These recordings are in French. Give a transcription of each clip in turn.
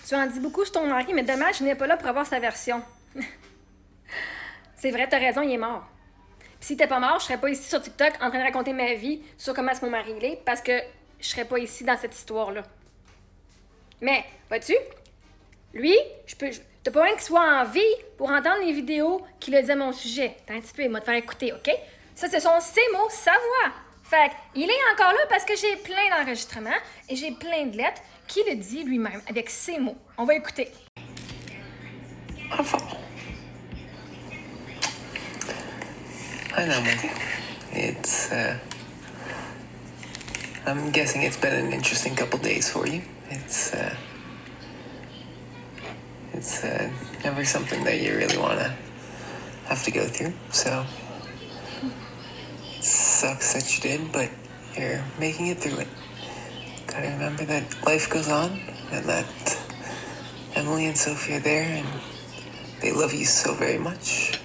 Tu en dis beaucoup sur ton mari, mais dommage, il n'est pas là pour avoir sa version. C'est vrai, t'as raison, il est mort. Puis s'il était pas mort, je serais pas ici sur TikTok en train de raconter ma vie sur comment est-ce que mon mari il est, parce que je serais pas ici dans cette histoire-là. Mais, vois-tu, lui, t'as pas besoin qu'il soit en vie pour entendre les vidéos qu'il a dit à mon sujet. Attends un petit peu, il m'a te faire écouter, OK? Ça, ce sont ses mots, sa voix. Fait il est encore là parce que j'ai plein d'enregistrements et j'ai plein de lettres qu'il le dit lui-même avec ses mots. On va écouter. Enfant. I know. I'm guessing it's been an interesting couple days for you. It's never something that you really want to have to go through. So it sucks that you did, but you're making it through it. Gotta remember that life goes on, and that Emily and Sophie are there, and they love you so very much.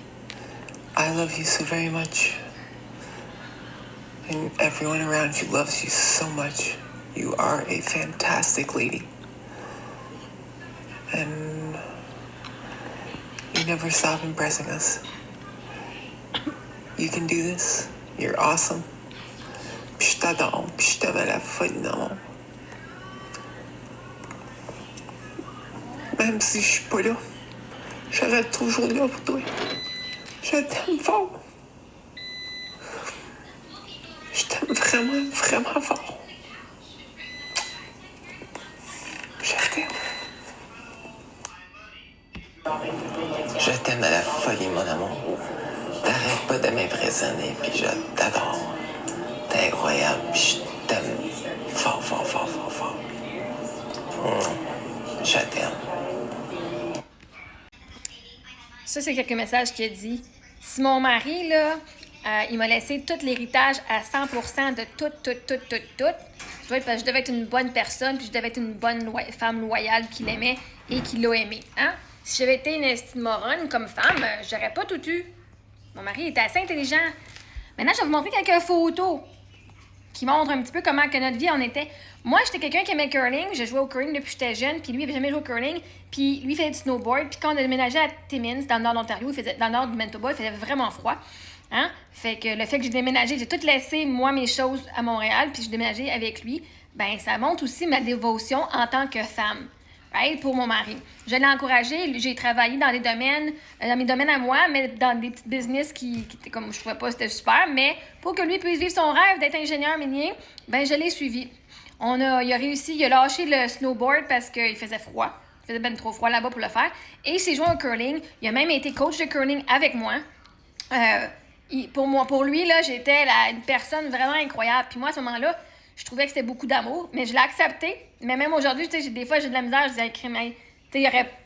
I love you so very much. And everyone around you loves you so much. You are a fantastic lady. And you never stop impressing us. You can do this. You're awesome. Puis je t'adore. Puis je t'aime à la folie d'amour. Même si je suis pas là, je serai toujours là pour toi. Je t'aime fort. Je t'aime vraiment, vraiment fort. Je t'aime. Je t'aime à la folie, mon amour. T'arrêtes pas de m'impressionner, puis je t'adore. T'es incroyable, puis je t'aime fort, fort, fort, fort, fort. Je t'aime. Ça, c'est quelques messages qu'il a dit. Si mon mari, là, il m'a laissé tout l'héritage à 100% de tout, je devais être une bonne personne, puis je devais être une bonne femme loyale qui l'aimait et qui l'a aimé. Hein? Si j'avais été une estime moronne comme femme, j'aurais pas tout eu. Mon mari était assez intelligent. Maintenant, je vais vous montrer quelques photos qui montrent un petit peu comment que notre vie en était. Moi, j'étais quelqu'un qui aimait le curling. Je jouais au curling depuis que j'étais jeune, puis lui, il n'avait jamais joué au curling. Puis lui, il faisait du snowboard. Puis quand on a déménagé à Timmins, dans le nord de l'Ontario, dans le nord du Manitoba, il faisait vraiment froid. Hein? Fait que le fait que j'ai déménagé, j'ai tout laissé, moi, mes choses à Montréal, puis j'ai déménagé avec lui, ben ça montre aussi ma dévotion en tant que femme. Right? Pour mon mari. Je l'ai encouragé, j'ai travaillé dans des domaines, dans mes domaines à moi, mais dans des petits business qui comme je trouvais pas c'était super, mais pour que lui puisse vivre son rêve d'être ingénieur minier, ben je l'ai suivi. Il a réussi, il a lâché le snowboard parce qu'il faisait froid. Il faisait ben trop froid là-bas pour le faire. Et il s'est joué au curling. Il a même été coach de curling avec moi. Pour lui, là, j'étais une personne vraiment incroyable. Puis moi, à ce moment-là, je trouvais que c'était beaucoup d'amour, mais je l'ai accepté. Mais même aujourd'hui, tu sais, des fois, j'ai de la misère. Je disais,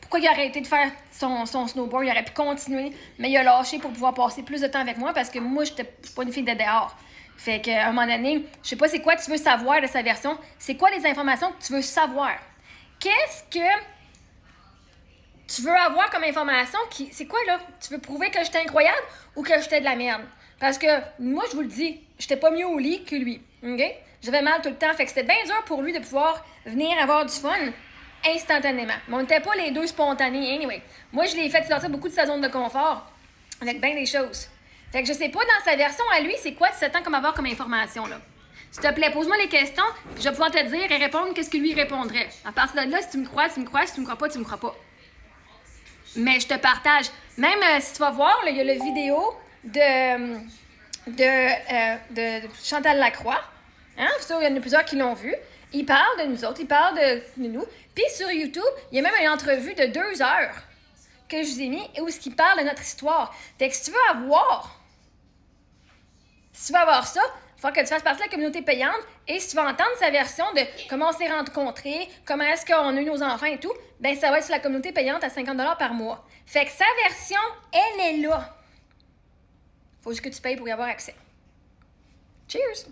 pourquoi il a arrêté de faire son snowboard? Il aurait pu continuer, mais il a lâché pour pouvoir passer plus de temps avec moi parce que moi, je suis pas une fille de dehors. Fait qu'à un moment donné, je sais pas c'est quoi tu veux savoir de sa version. C'est quoi les informations que tu veux savoir? Qu'est-ce que tu veux avoir comme information? C'est quoi, là? Tu veux prouver que j'étais incroyable ou que j'étais de la merde? Parce que moi, je vous le dis, j'étais pas mieux au lit que lui. OK? J'avais mal tout le temps. Fait que c'était bien dur pour lui de pouvoir venir avoir du fun instantanément. Mais on n'était pas les deux spontanés anyway. Moi, je l'ai fait sortir beaucoup de sa zone de confort avec bien des choses. Fait que je sais pas dans sa version à lui, c'est quoi tu t'attends comme avoir comme information, là. S'il te plaît, pose-moi les questions, puis je vais pouvoir te dire et répondre qu'est-ce que lui répondrait. À partir de là, si tu me crois, tu me crois. Si tu me crois pas, tu me crois pas. Mais je te partage. Même si tu vas voir, là, il y a la vidéo de Chantal Lacroix. Hein? Il y en a plusieurs qui l'ont vu. Il parle de nous autres, il parle de nous. Puis sur YouTube, il y a même une entrevue de 2 heures que je vous ai mis où il parle de notre histoire. Fait que si tu veux avoir ça, il faut que tu fasses partie de la communauté payante. Et si tu veux entendre sa version de comment on s'est rencontrés, comment est-ce qu'on a eu nos enfants et tout, ben ça va être sur la communauté payante à 50$ par mois. Fait que sa version, elle est là. Faut juste que tu payes pour y avoir accès. Cheers!